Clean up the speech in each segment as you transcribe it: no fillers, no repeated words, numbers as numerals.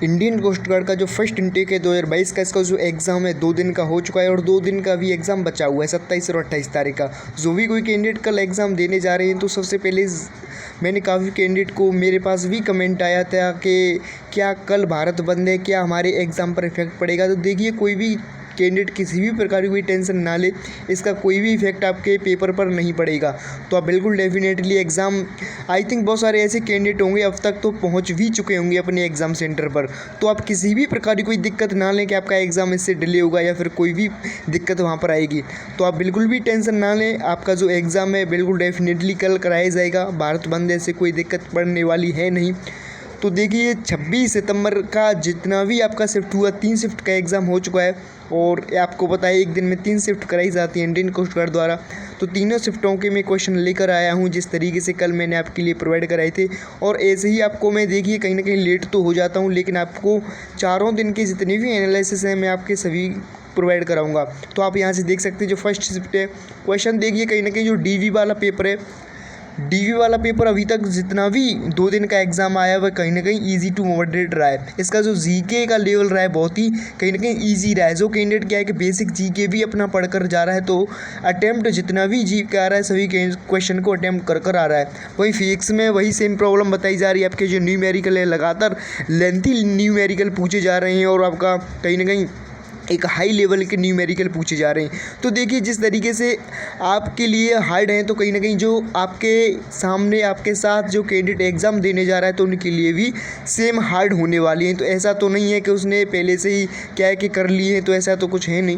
Indian coast guard का जो first intake है 2022 का, इसका जो एग्ज़ाम है 2 दिन का हो चुका है और 2 दिन का भी एग्ज़ाम बचा हुआ है 27 और 28 तारीख का। जो भी कोई कैंडिडेट कल एग्ज़ाम देने जा रहे हैं तो सबसे पहले मैंने काफ़ी कैंडिडेट को, मेरे पास भी कमेंट आया था कि क्या कल भारत बंद है, क्या हमारे एग्ज़ाम पर इफेक्ट पड़ेगा। तो देखिए, कोई भी कैंडिडेट किसी भी प्रकार की कोई टेंशन ना ले, इसका कोई भी इफेक्ट आपके पेपर पर नहीं पड़ेगा। तो आप बिल्कुल डेफिनेटली एग्ज़ाम, आई थिंक बहुत सारे ऐसे कैंडिडेट होंगे अब तक तो पहुंच भी चुके होंगे अपने एग्ज़ाम सेंटर पर। तो आप किसी भी प्रकार की कोई दिक्कत ना लें कि आपका एग्ज़ाम इससे डिले होगा या फिर कोई भी दिक्कत वहाँ पर आएगी। तो आप बिल्कुल भी टेंशन ना लें, आपका जो एग्ज़ाम है बिल्कुल डेफिनेटली कल कराया जाएगा। भारत बंद से कोई दिक्कत पड़ने वाली है नहीं। तो देखिए, 26 सितंबर का जितना भी आपका शिफ्ट हुआ, 3 शिफ्ट का एग्ज़ाम हो चुका है और आपको पता है एक दिन में 3 शिफ्ट कराई जाती है इंडियन कोस्ट गार्ड द्वारा। तो तीनों शिफ्टों के मैं क्वेश्चन लेकर आया हूँ जिस तरीके से कल मैंने आपके लिए प्रोवाइड कराए थे। और ऐसे ही आपको मैं, देखिए, कहीं ना कहीं लेट तो हो जाता हूँ, लेकिन आपको चारों दिन के जितने भी एनालिसिस हैं मैं आपके सभी प्रोवाइड कराऊंगा। तो आप यहाँ से देख सकते हैं जो फर्स्ट शिफ्ट है, क्वेश्चन देखिए, कहीं ना कहीं जो डीवी वाला पेपर है, डीवी वाला पेपर अभी तक जितना भी 2 दिन का एग्ज़ाम आया वह कहीं ना कहीं इजी टू मॉडरेट रहा है। इसका जो जीके का लेवल रहा है बहुत ही कहीं ना कहीं इजी रहा है। जो कैंडिडेट क्या है कि बेसिक जीके भी अपना पढ़कर जा रहा है, तो अटैम्प्ट जितना भी जीके आ रहा है सभी क्वेश्चन को अटैम्प्ट कर आ रहा है। वही फिजिक्स में वही सेम प्रॉब्लम बताई जा रही है, आपके जो न्यूमेरिकल है लगातार लेंथी न्यूमेरिकल पूछे जा रहे हैं और आपका कहीं ना कहीं एक हाई लेवल के न्यूमेरिकल पूछे जा रहे हैं। तो देखिए, जिस तरीके से आपके लिए हार्ड हैं तो कहीं ना कहीं जो आपके सामने आपके साथ जो कैंडिडेट एग्ज़ाम देने जा रहा है तो उनके लिए भी सेम हार्ड होने वाली हैं। तो ऐसा तो नहीं है कि उसने पहले से ही क्या है कि कर लिए हैं, तो ऐसा तो कुछ है नहीं।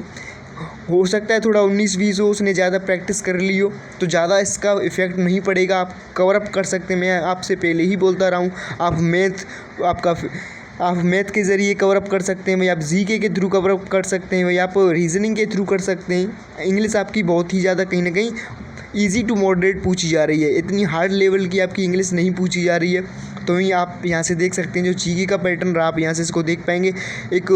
हो सकता है थोड़ा 19-20 हो, उसने ज़्यादा प्रैक्टिस कर ली हो, तो ज़्यादा इसका इफेक्ट नहीं पड़ेगा, आप कवर अप कर सकते हैं। मैं आपसे पहले ही बोलता रहा हूँ, आप मैथ के ज़रिए कवर अप कर सकते हैं भाई, आप जीके के थ्रू कवर अप कर सकते हैं भाई, आप रीजनिंग के थ्रू कर सकते हैं। इंग्लिश आपकी बहुत ही ज़्यादा कहीं ना कहीं ईजी टू मॉडरेट पूछी जा रही है, इतनी हार्ड लेवल की आपकी इंग्लिश नहीं पूछी जा रही है। तो ही आप यहाँ से देख सकते हैं जो जीके का पैटर्न रहा, आप यहाँ से इसको देख पाएंगे। एक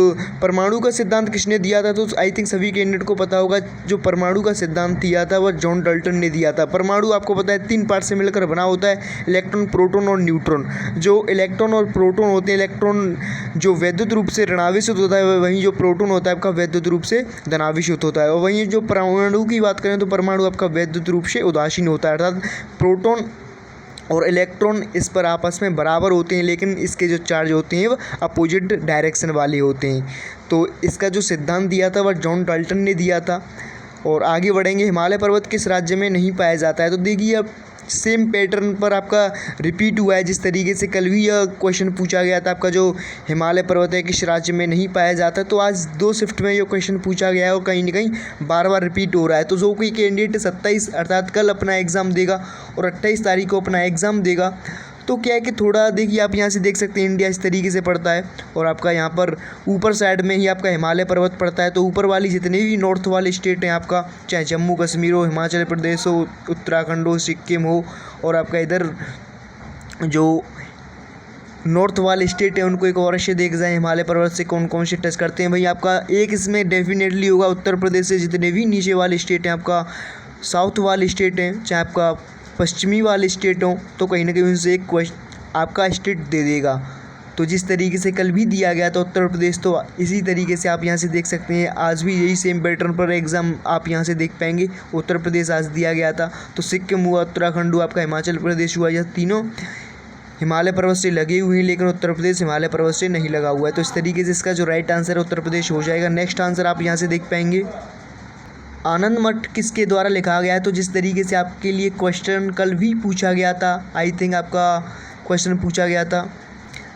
परमाणु का सिद्धांत किसने दिया था, तो आई थिंक सभी कैंडिडेट को पता होगा, जो परमाणु का सिद्धांत दिया था वह जॉन डाल्टन ने दिया था। परमाणु आपको पता है 3 पार्ट से मिलकर बना होता है, इलेक्ट्रॉन, प्रोटॉन और न्यूट्रॉन। जो इलेक्ट्रॉन और प्रोटॉन होते हैं, इलेक्ट्रॉन जो वैद्युत रूप से ऋणावेशित होता है, वहीं जो प्रोटॉन होता है आपका वैद्युत रूप से धनावेशित होता है। और वहीं जो परमाणु की बात करें तो परमाणु आपका वैद्युत रूप से उदासीन होता है, अर्थात प्रोटॉन और इलेक्ट्रॉन इस पर आपस में बराबर होते हैं, लेकिन इसके जो चार्ज होते हैं वह अपोजिट डायरेक्शन वाले होते हैं। तो इसका जो सिद्धांत दिया था वह जॉन डाल्टन ने दिया था। और आगे बढ़ेंगे, हिमालय पर्वत किस राज्य में नहीं पाया जाता है। तो देखिए, अब सेम पैटर्न पर आपका रिपीट हुआ है, जिस तरीके से कल भी यह क्वेश्चन पूछा गया था, आपका जो हिमालय पर्वत है किस राज्य में नहीं पाया जाता, तो आज 2 शिफ्ट में ये क्वेश्चन पूछा गया है और कहीं ना कहीं बार बार रिपीट हो रहा है। तो जो कोई कैंडिडेट 27 अर्थात कल अपना एग्ज़ाम देगा और 28 तारीख को अपना एग्ज़ाम देगा, तो क्या है कि थोड़ा देखिए, आप यहाँ से देख सकते हैं इंडिया इस तरीके से पड़ता है और आपका यहाँ पर ऊपर साइड में ही आपका हिमालय पर्वत पड़ता है। तो ऊपर वाली जितने भी नॉर्थ वाले स्टेट हैं आपका, चाहे जम्मू कश्मीर हो, हिमाचल प्रदेश हो, उत्तराखंड हो, सिक्किम हो, और आपका इधर जो नॉर्थ वाले स्टेट है उनको एक और अवश्य देख जाएँ हिमालय पर्वत से कौन कौन से टच करते हैं। भाई आपका एक इसमें डेफिनेटली होगा उत्तर प्रदेश से, जितने भी नीचे वाले स्टेट हैं, आपका साउथ वाले स्टेट हैं, चाहे आपका पश्चिमी वाले स्टेट हों, तो कहीं ना कहीं उनसे एक क्वेश्चन आपका स्टेट दे देगा। तो जिस तरीके से कल भी दिया गया था उत्तर प्रदेश, तो इसी तरीके से आप यहाँ से देख सकते हैं आज भी यही सेम पैटर्न पर एग्ज़ाम आप यहाँ से देख पाएंगे। उत्तर प्रदेश आज दिया गया था, तो सिक्किम हुआ, उत्तराखंड हुआ, आपका हिमाचल प्रदेश हुआ, यह तीनों हिमालय पर्वत से लगे हुए हैं, लेकिन उत्तर प्रदेश हिमालय पर्वत से नहीं लगा हुआ है। तो इस तरीके से इसका जो राइट आंसर है उत्तर प्रदेश हो जाएगा। नेक्स्ट आंसर आप यहाँ से देख पाएंगे, आनंद मठ किसके द्वारा लिखा गया है। तो जिस तरीके से आपके लिए क्वेश्चन कल भी पूछा गया था, आई थिंक आपका क्वेश्चन पूछा गया था,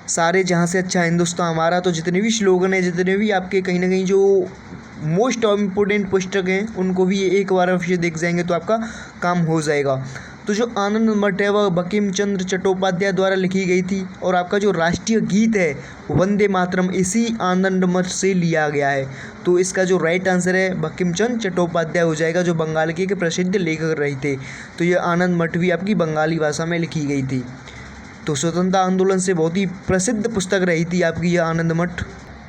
सारे जहाँ से अच्छा हिंदुस्तान हमारा, तो जितने भी स्लोगन है, जितने भी आपके कहीं ना कहीं जो मोस्ट इम्पोर्टेंट पुस्तक हैं उनको भी एक बार अवश्य देख जाएंगे तो आपका काम हो जाएगा। तो जो आनंद मठ है वह बंकिम चंद्र चट्टोपाध्याय द्वारा लिखी गई थी और आपका जो राष्ट्रीय गीत है वंदे मातरम इसी आनंद मठ से लिया गया है। तो इसका जो राइट आंसर है बंकिम चंद्र चट्टोपाध्याय हो जाएगा, जो बंगाल के प्रसिद्ध लेखक रहे थे। तो ये आनंद मठ भी आपकी बंगाली भाषा में लिखी गई थी। तो स्वतंत्रता आंदोलन से बहुत ही प्रसिद्ध पुस्तक रही थी आपकी यह आनंद मठ।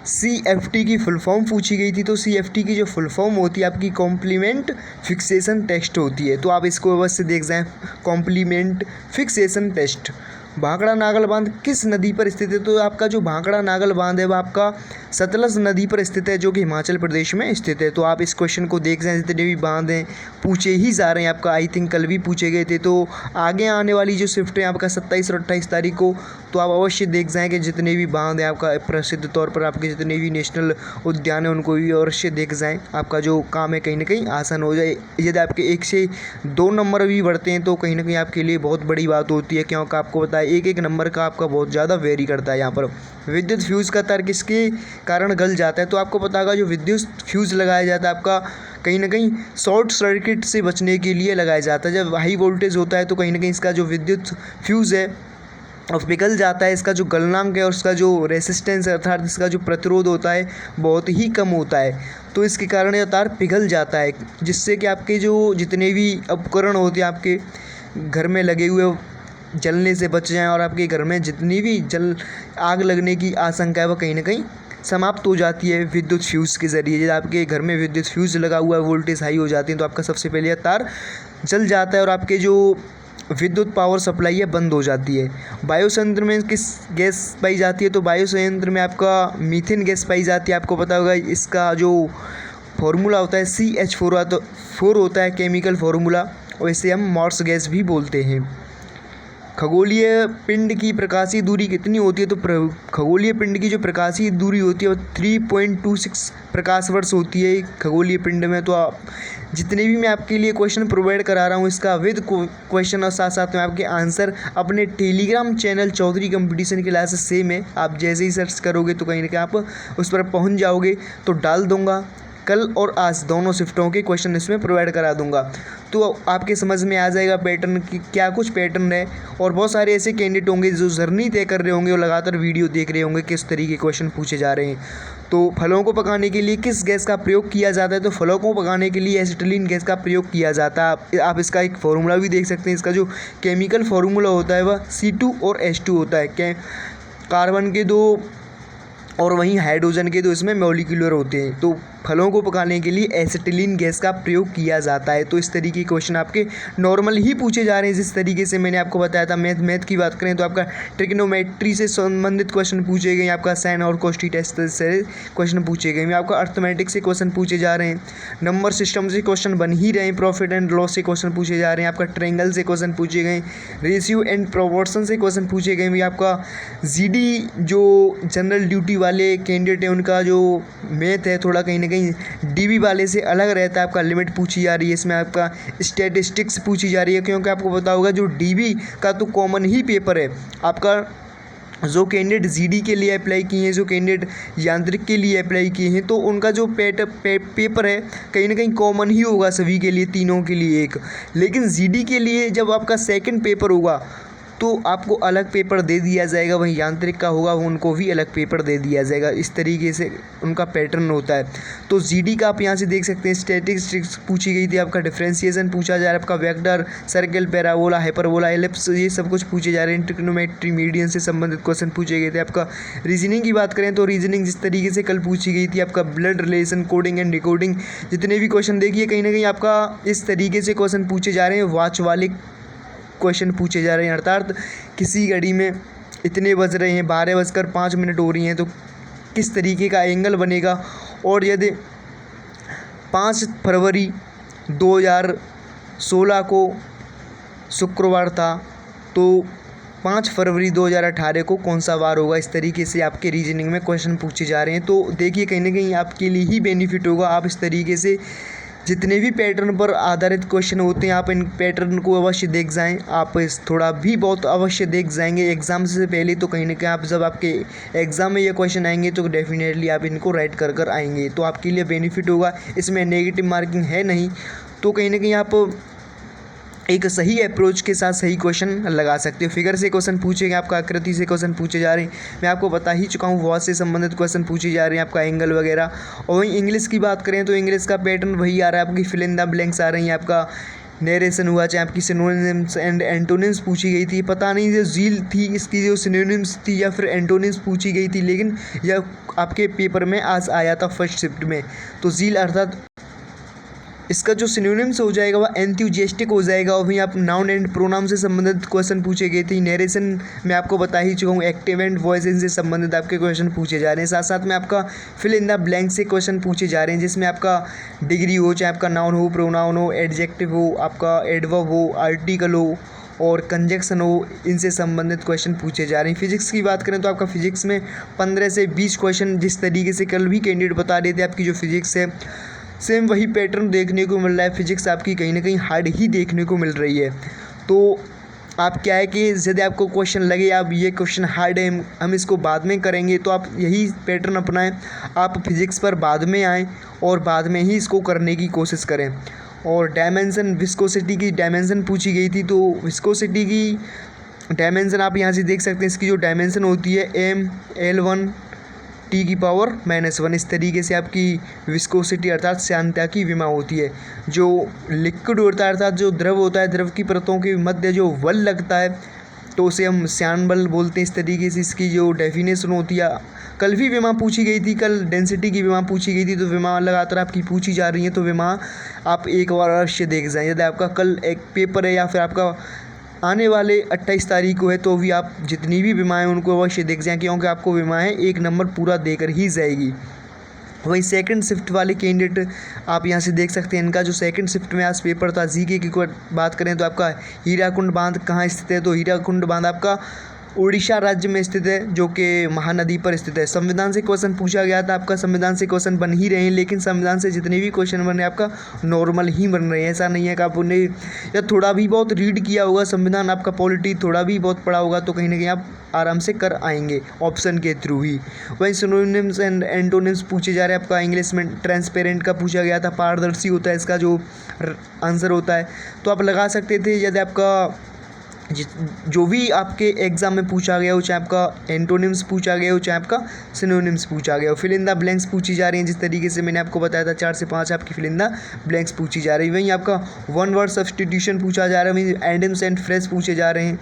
CFT की फुल फॉर्म पूछी गई थी, तो CFT की जो फुल फॉर्म होती है आपकी कॉम्प्लीमेंट फिक्सेशन टेस्ट होती है। तो आप इसको अवश्य देख जाएं, complement fixation test. Bhakra Nangal बांध किस नदी पर स्थित है? तो आपका जो भाखड़ा नागल बांध है वो आपका सतलज नदी पर स्थित है, जो कि हिमाचल प्रदेश में स्थित है। तो आप इस क्वेश्चन को देख जाएं, जितने भी बांध हैं पूछे ही जा रहे हैं आपका, आई थिंक कल भी पूछे गए थे। तो आगे आने वाली जो शिफ्ट है आपका 27 और 28 तारीख को, तो आप अवश्य देख जाएँ कि जितने भी बांध हैं आपका प्रसिद्ध तौर पर, आपके जितने भी नेशनल उद्यान हैं उनको भी अवश्य देख जाएँ। आपका जो काम है कहीं ना कहीं आसान हो जाए। यदि आपके 1 से 2 नंबर भी बढ़ते हैं तो कहीं ना कहीं आपके लिए बहुत बड़ी बात होती है, क्योंकि आपको पता है एक नंबर का आपका बहुत ज़्यादा वेरी करता है। यहाँ पर विद्युत फ्यूज़ का तार किसके कारण गल जाता है? तो आपको पता होगा जो विद्युत फ्यूज़ लगाया जाता है आपका कहीं ना कहीं शॉर्ट सर्किट से बचने के लिए लगाया जाता है। जब हाई वोल्टेज होता है तो कहीं ना कहीं इसका जो विद्युत फ्यूज़ है और पिघल जाता है, इसका जो गलनांक है और उसका जो रेसिस्टेंस है अर्थात इसका जो प्रतिरोध होता है बहुत ही कम होता है। तो इसके कारण यह तार पिघल जाता है, जिससे कि आपके जो जितने भी उपकरण होते हैं आपके घर में लगे हुए जलने से बच जाएं और आपके घर में जितनी भी आग लगने की आशंका है वो कहीं ना कहीं समाप्त हो जाती है विद्युत फ्यूज़ के ज़रिए। जब आपके घर में विद्युत फ्यूज़ लगा हुआ है, वोल्टेज हाई हो जाती है, तो आपका सबसे पहले यह तार जल जाता है और आपके जो विद्युत पावर सप्लाई है बंद हो जाती है। वायु संयंत्र में किस गैस पाई जाती है? तो वायु संयंत्र में आपका मीथेन गैस पाई जाती है। आपको पता होगा इसका जो फार्मूला होता है CH4 होता है केमिकल फार्मूला, और इसे हम मॉर्स गैस भी बोलते हैं। खगोलीय पिंड की प्रकाशीय दूरी कितनी होती है? तो खगोलीय पिंड की जो प्रकाशीय दूरी होती है वो 3.26 प्रकाश वर्ष होती है खगोलीय पिंड में। तो आप जितने भी मैं आपके लिए क्वेश्चन प्रोवाइड करा रहा हूँ इसका विद क्वेश्चन और साथ साथ में आपके आंसर अपने Telegram channel Chaudhary competition classes से में आप जैसे ही सर्च करोगे तो कहीं ना कहीं आप उस पर पहुँच जाओगे। तो डाल दूँगा कल और आज दोनों शिफ्टों के क्वेश्चन इसमें प्रोवाइड करा दूंगा, तो आपके समझ में आ जाएगा पैटर्न की क्या कुछ पैटर्न है। और बहुत सारे ऐसे कैंडिडेट होंगे जो जर्नी तय कर रहे होंगे और लगातार वीडियो देख रहे होंगे किस तरीके के क्वेश्चन पूछे जा रहे हैं। तो फलों को पकाने के लिए किस गैस का प्रयोग किया जाता है? तो फलों को पकाने के लिए एसिटिलीन गैस का प्रयोग किया जाता है। आप इसका एक फार्मूला भी देख सकते हैं। इसका जो केमिकल फार्मूला होता है वह C2 और H2 होता है। कार्बन के 2 और वहीं हाइड्रोजन के 2 इसमें मॉलिक्यूलर होते हैं। तो फलों को पकाने के लिए एसिटिलीन गैस का प्रयोग किया जाता है। तो इस तरीके के क्वेश्चन आपके नॉर्मल ही पूछे जा रहे हैं, जिस तरीके से मैंने आपको बताया था। मैथ की बात करें तो आपका ट्रिग्नोमेट्री से संबंधित क्वेश्चन पूछे गए, आपका साइन और कोस थीटा से क्वेश्चन पूछे गए, आपका अर्थमेटिक से क्वेश्चन पूछे जा रहे हैं, नंबर सिस्टम से क्वेश्चन बन ही रहे हैं, प्रॉफिट एंड लॉस से क्वेश्चन पूछे जा रहे हैं, आपका ट्रायंगल से क्वेश्चन पूछे गए, रेशियो एंड प्रोपोर्शन से क्वेश्चन पूछे गए। आपका GD जो जनरल ड्यूटी वाले कैंडिडेट है उनका जो मैथ है थोड़ा कहीं ना कहीं DB वाले से अलग रहता है। आपका लिमिट पूछी जा रही है, इसमें आपका स्टैटिस्टिक्स पूछी जा रही है, क्योंकि आपको पता होगा जो DB का तो कॉमन ही पेपर है। आपका जो कैंडिडेट GD के लिए अप्लाई किए हैं, जो कैंडिडेट यांत्रिक के लिए अप्लाई किए हैं, तो उनका जो पेपर है कहीं ना कहीं कॉमन ही होगा सभी के लिए, तीनों के लिए एक। लेकिन GD के लिए जब आपका सेकंड पेपर होगा तो आपको अलग पेपर दे दिया जाएगा, वहीं यांत्रिक का होगा उनको भी अलग पेपर दे दिया जाएगा। इस तरीके से उनका पैटर्न होता है। तो GD का आप यहाँ से देख सकते हैं स्टैटिस्टिक्स पूछी गई थी, आपका डिफरेंशिएशन पूछा जा रहा है, आपका vector, circle, parabola, hyperbola, ellipse, ये सब कुछ पूछे जा रहे हैं। ट्रिग्नोमेट्री, मीडियन से संबंधित क्वेश्चन पूछे गए थे। आपका रीजनिंग की बात करें तो रीजनिंग जिस तरीके से कल पूछी गई थी, आपका blood relation, coding and decoding, जितने भी क्वेश्चन देखिए कहीं ना कहीं आपका इस तरीके से क्वेश्चन पूछे जा रहे हैं, वॉच वाले क्वेश्चन पूछे जा रहे हैं। अर्थात किसी घड़ी में इतने बज रहे हैं, 12:05 हो रही हैं, तो किस तरीके का एंगल बनेगा। और यदि 5 फरवरी 2016 को शुक्रवार था तो 5 फरवरी 2018 को कौन सा वार होगा? इस तरीके से आपके रीजनिंग में क्वेश्चन पूछे जा रहे हैं। तो देखिए कहीं ना कहीं आपके लिए ही बेनिफिट होगा। आप इस तरीके से जितने भी पैटर्न पर आधारित क्वेश्चन होते हैं आप इन पैटर्न को अवश्य देख जाएं। आप इस थोड़ा भी बहुत अवश्य देख जाएंगे एग्ज़ाम से पहले। तो कहीं ना कहीं आप जब आपके एग्ज़ाम में ये क्वेश्चन आएंगे तो डेफिनेटली आप इनको राइट कर आएंगे, तो आपके लिए बेनिफिट होगा। इसमें नेगेटिव मार्किंग है नहीं, तो कहीं ना कहीं आप एक सही अप्रोच के साथ सही क्वेश्चन लगा सकते हो। फिगर से क्वेश्चन पूछेंगे, आपका आकृति से क्वेश्चन पूछे जा रहे हैं, मैं आपको बता ही चुका हूँ। वॉच से संबंधित क्वेश्चन पूछे जा रहे हैं, आपका एंगल वगैरह। और वहीं इंग्लिश की बात करें तो इंग्लिश का पैटर्न वही आ रहा है, आपकी फिल इन द ब्लैंक्स आ रही हैं, आपका नरेशन हुआ, चाहे आपकी सिनोनिम्स एंड एंटोनिम्स पूछी गई थी। पता नहीं जो झील थी इसकी जो सिनोनिम्स थी या फिर एंटोनिम्स पूछी गई थी, लेकिन यह आपके पेपर में आज आया था फर्स्ट शिफ्ट में। तो झील अर्थात इसका जो सिनोनिम्स हो जाएगा वह एंथुजियास्टिक हो जाएगा। और वहीं आप नाउन एंड प्रोनाउन से संबंधित क्वेश्चन पूछे गए थे। नरेशन में आपको बता ही चुका हूँ, एक्टिव एंड वॉइस से संबंधित आपके क्वेश्चन पूछे जा रहे हैं। साथ साथ में आपका फिल इन द ब्लैंक से क्वेश्चन पूछे जा रहे हैं, जिसमें आपका डिग्री हो, चाहे आपका नाउन हो, प्रोनाउन हो, एडजेक्टिव हो, आपका एडवर्ब हो, आर्टिकल हो और कंजक्शन हो, इनसे संबंधित क्वेश्चन पूछे जा रहे हैं। फिजिक्स की बात करें तो आपका फिजिक्स में 15 से 20 क्वेश्चन, जिस तरीके से कल भी कैंडिडेट बता रहे थे आपकी जो फिजिक्स है, सेम वही पैटर्न देखने को मिल रहा है। फिजिक्स आपकी कहीं ना कहीं हार्ड ही देखने को मिल रही है। तो आप क्या है कि यदि आपको क्वेश्चन लगे आप ये क्वेश्चन हार्ड है, हम इसको बाद में करेंगे, तो आप यही पैटर्न अपनाएं। आप फिजिक्स पर बाद में आएँ और बाद में ही इसको करने की कोशिश करें। और डायमेंशन, विस्कोसिटी की डायमेंशन पूछी गई थी, तो विस्कोसिटी की डायमेंशन आप यहाँ से देख सकते हैं। इसकी जो डायमेंशन होती है ml1 T⁻⁻1, इस तरीके से आपकी विस्कोसिटी अर्थात श्यानता की विमा होती है। जो लिक्विड होता है अर्थात जो द्रव होता है, द्रव की परतों के मध्य जो बल लगता है तो उसे हम श्यान बल बोलते हैं। इस तरीके से इसकी जो डेफिनेशन होती है, कल भी विमा पूछी गई थी, कल डेंसिटी की विमा पूछी गई थी। तो विमा लगातार आपकी पूछी जा रही है, तो विमा आप एक बार अवश्य देख जाएं। यदि आपका कल एक पेपर है या फिर आपका आने वाले 28 तारीख को है, तो भी आप जितनी भी विमाएँ उनको अवश्य देख जाएँ, क्योंकि आपको विमाएँ एक नंबर पूरा देकर ही जाएगी। वही सेकंड शिफ्ट वाले कैंडिडेट आप यहाँ से देख सकते हैं। इनका जो सेकंड शिफ्ट में आज पेपर था जीके की बात करें तो आपका हीराकुंड बांध कहाँ स्थित है, तो हीराकुंड बांध आपका उड़ीसा राज्य में स्थित है, जो कि महानदी पर स्थित है। संविधान से क्वेश्चन पूछा गया था, आपका संविधान से क्वेश्चन बन ही रहे हैं, लेकिन संविधान से जितने भी क्वेश्चन बन रहे हैं आपका नॉर्मल ही बन रहे हैं। ऐसा नहीं है कि आप उन्हें या थोड़ा भी बहुत रीड किया होगा संविधान, आपका पॉलिटी थोड़ा भी बहुत पढ़ा होगा, तो कहीं ना कहीं आप आराम से कर आएंगे ऑप्शन के थ्रू ही। वहीं सिनोनिम्स एंड एंटोनिम्स पूछे जा रहे हैं। आपका इंग्लिश में ट्रांसपेरेंट का पूछा गया था, पारदर्शी होता है इसका जो आंसर होता है, तो आप लगा सकते थे। यदि आपका जो भी आपके एग्ज़ाम में पूछा गया हो, चाहे आपका एंटोनिम्स पूछा गया हो, चाहे आपका सिनोनिम्स पूछा गया हो, फिल इन द ब्लैंक्स पूछी जा रही हैं। जिस तरीके से मैंने आपको बताया था 4 से 5 आपकी फिल इन द ब्लैंक्स पूछी जा रही है। वहीं आपका वन वर्ड सब्स्टिट्यूशन पूछा जा रहा है, वहीं एंडम्स एंड फ्रेज पूछे जा रहे हैं।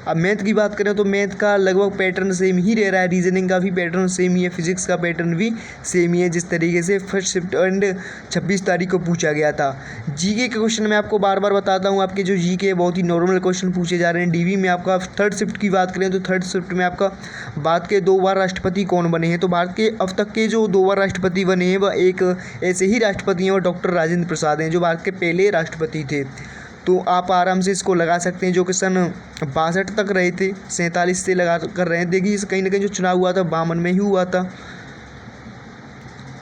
अब मैथ की बात करें तो मैथ का लगभग पैटर्न सेम ही रह रहा है, रीजनिंग का भी पैटर्न सेम ही है, फिजिक्स का पैटर्न भी सेम ही है, जिस तरीके से फर्स्ट शिफ्ट एंड 26 तारीख को पूछा गया था। जीके के क्वेश्चन मैं आपको बार बार बताता हूँ, आपके जो जीके बहुत ही नॉर्मल क्वेश्चन पूछे जा रहे हैं। डीवी में आपका थर्ड शिफ्ट की बात करें तो थर्ड शिफ्ट में आपका भारत के 2 बार राष्ट्रपति कौन बने हैं, तो भारत के अब तक के जो 2 बार राष्ट्रपति बने हैं वह एक ऐसे ही राष्ट्रपति हैं, वो डॉक्टर राजेंद्र प्रसाद हैं, जो भारत के पहले राष्ट्रपति थे। तो आप आराम से इसको लगा सकते हैं, जो कि सन 62 तक रहे थे, 47 से लगा कर रहे हैं। देखिए कहीं ना कहीं जो चुनाव हुआ था 52 में ही हुआ था।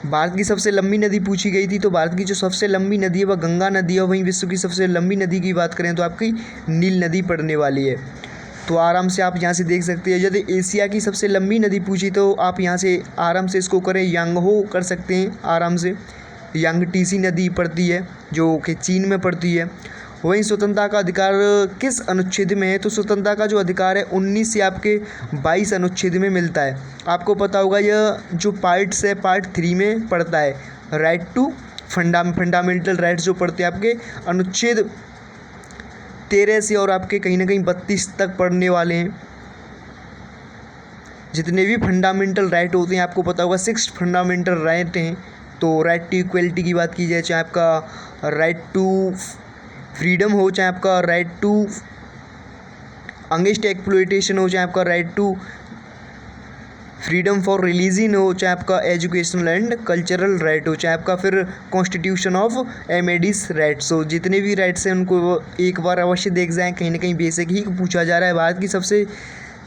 भारत की सबसे लंबी नदी पूछी गई थी, तो भारत की जो सबसे लंबी नदी है वह गंगा नदी है। वहीं विश्व की सबसे लंबी नदी की बात करें तो आपकी नील नदी पड़ने वाली है। तो आराम से आप यहाँ से देख सकते हैं। यदि एशिया की सबसे लंबी नदी पूछी तो आप यहाँ से आराम से इसको करें, यांगहो कर सकते हैं आराम से। यांगटीसी नदी पड़ती है जो कि चीन में पड़ती है। वहीं स्वतंत्रता का अधिकार किस अनुच्छेद में है, तो स्वतंत्रता का जो अधिकार है 19 से आपके 22 अनुच्छेद में मिलता है। आपको पता होगा यह जो पार्ट्स है पार्ट 3 में पड़ता है। राइट टू फंडामेंटल राइट्स जो पढ़ते हैं आपके अनुच्छेद 13 से और आपके कहीं ना कहीं 32 तक पढ़ने वाले हैं। जितने भी फंडामेंटल राइट होते हैं आपको पता होगा 6 फंडामेंटल राइट हैं। तो राइट टू इक्वलिटी की बात की जाए, चाहे आपका राइट टू फ्रीडम हो, चाहे आपका राइट टू अगेंस्ट एक्सप्लॉयटेशन हो, चाहे आपका right to freedom for religion हो, चाहे आपका एजुकेशनल एंड कल्चरल राइट हो, चाहे आपका फिर कॉन्स्टिट्यूशन ऑफ एमेडिस राइट्स हो। जितने भी राइट्स हैं उनको एक बार अवश्य देख जाएं, कहीं ना कहीं बेसिक ही पूछा जा रहा है। भारत की सबसे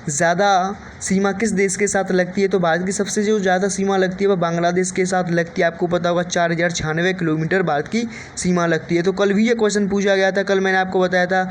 ज़्यादा सीमा किस देश के साथ लगती है, तो भारत की सबसे जो ज़्यादा सीमा लगती है वह बांग्लादेश के साथ लगती है। आपको पता होगा 4096 किलोमीटर भारत की सीमा लगती है। तो कल भी ये क्वेश्चन पूछा गया था, कल मैंने आपको बताया था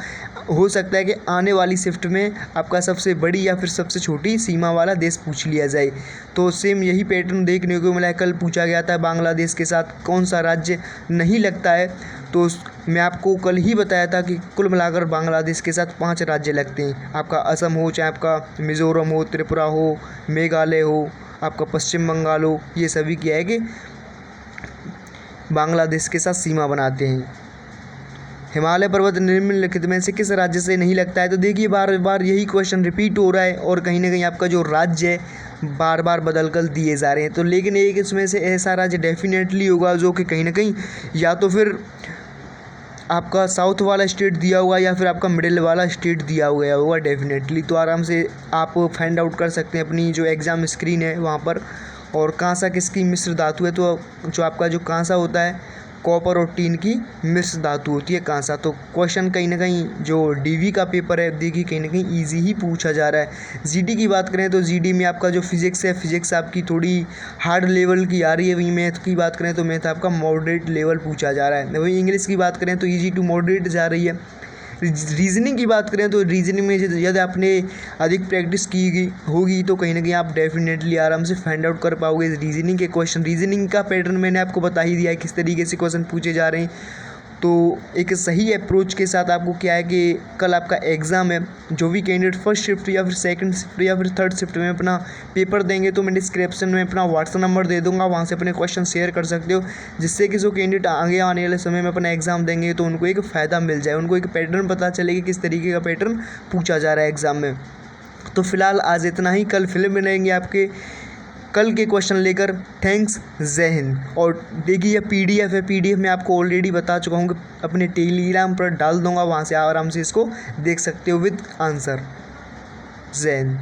हो सकता है कि आने वाली शिफ्ट में आपका सबसे बड़ी या फिर सबसे छोटी सीमा वाला देश पूछ लिया जाए। तो सेम यही पैटर्न देखने को मिला है। कल पूछा गया था बांग्लादेश के साथ कौन सा राज्य नहीं लगता है, तो मैं आपको कल ही बताया था कि कुल मिलाकर बांग्लादेश के साथ 5 राज्य लगते हैं। आपका असम हो, चाहे आपका मिज़ोरम हो, त्रिपुरा हो, मेघालय हो, आपका पश्चिम बंगाल हो, ये सभी क्या है कि बांग्लादेश के साथ सीमा बनाते हैं। हिमालय पर्वत निम्नलिखित में से किस राज्य से नहीं लगता है, तो देखिए बार बार यही क्वेश्चन रिपीट हो रहा है और कहीं ना कहीं आपका जो राज्य है बार बार बदल कर दिए जा रहे हैं। तो लेकिन एक इसमें से ऐसा राज्य डेफिनेटली होगा जो कि कहीं ना कहीं या तो फिर आपका साउथ वाला स्टेट दिया होगा या फिर आपका मिडिल वाला स्टेट दिया गया होगा डेफिनेटली। तो आराम से आप फाइंड आउट कर सकते हैं अपनी जो एग्ज़ाम स्क्रीन है वहाँ पर। और कांसा किसकी मिश्र धातु है, तो जो आपका जो कांसा होता है कॉपर और टीन की मिश्र धातु होती है कांसा। तो क्वेश्चन कहीं ना कहीं जो डीवी का पेपर है देखिए कहीं ना कहीं इजी ही पूछा जा रहा है। जीडी की बात करें तो जीडी में आपका जो फिजिक्स है, फिजिक्स आपकी थोड़ी हार्ड लेवल की आ रही है। वहीं मैथ की बात करें तो मैथ आपका मॉडरेट लेवल पूछा जा रहा है। वहीं इंग्लिश की बात करें तो ईजी टू मॉडरेट जा रही है। रीजनिंग की बात करें तो रीजनिंग में यदि आपने अधिक प्रैक्टिस की गई होगी तो कहीं ना कहीं आप डेफिनेटली आराम से फाइंड आउट कर पाओगे रीजनिंग के क्वेश्चन। रीजनिंग का पैटर्न मैंने आपको बता ही दिया है किस तरीके से क्वेश्चन पूछे जा रहे हैं। तो एक सही अप्रोच के साथ आपको क्या है कि कल आपका एग्ज़ाम है, जो भी कैंडिडेट फर्स्ट शिफ्ट या फिर सेकंड शिफ्ट या फिर थर्ड शिफ्ट में अपना पेपर देंगे तो मैं डिस्क्रिप्शन में अपना व्हाट्सएप नंबर दे दूंगा, वहाँ से अपने क्वेश्चन शेयर कर सकते हो, जिससे कि जो कैंडिडेट आगे आने वाले समय में अपना एग्ज़ाम देंगे तो उनको एक फ़ायदा मिल जाए, उनको एक पैटर्न पता चले कि किस तरीके का पैटर्न पूछा जा रहा है एग्ज़ाम में। तो फिलहाल आज इतना ही, कल फिल्म बनाएंगे आपके कल के क्वेश्चन लेकर। थैंक्स, जय हिंद। और देखिए पीडीएफ है, पीडीएफ में आपको ऑलरेडी बता चुका हूँ कि अपने टेलीग्राम पर डाल दूंगा, वहाँ से आराम से इसको देख सकते हो विद आंसर। जय हिंद।